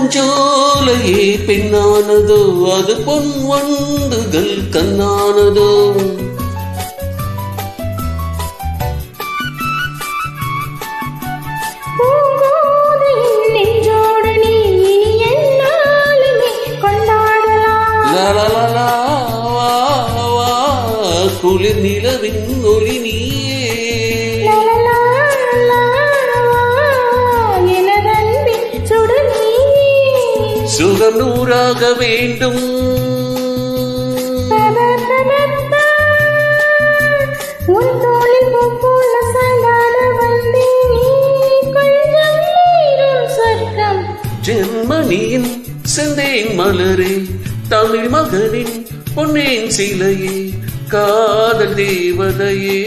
பூஞ்சோலையே பெண்ணானதோ அது பொன் வண்டுகள் கண்ணானதோ குளிர் நிலவின் ஒளி நீயே சுகம் நூறாக வேண்டும் ஜென்மணியின் செந்தேன் மலரே தமிழ் மகனின் பொன்னேன் சிலையே காதல் தேவதையே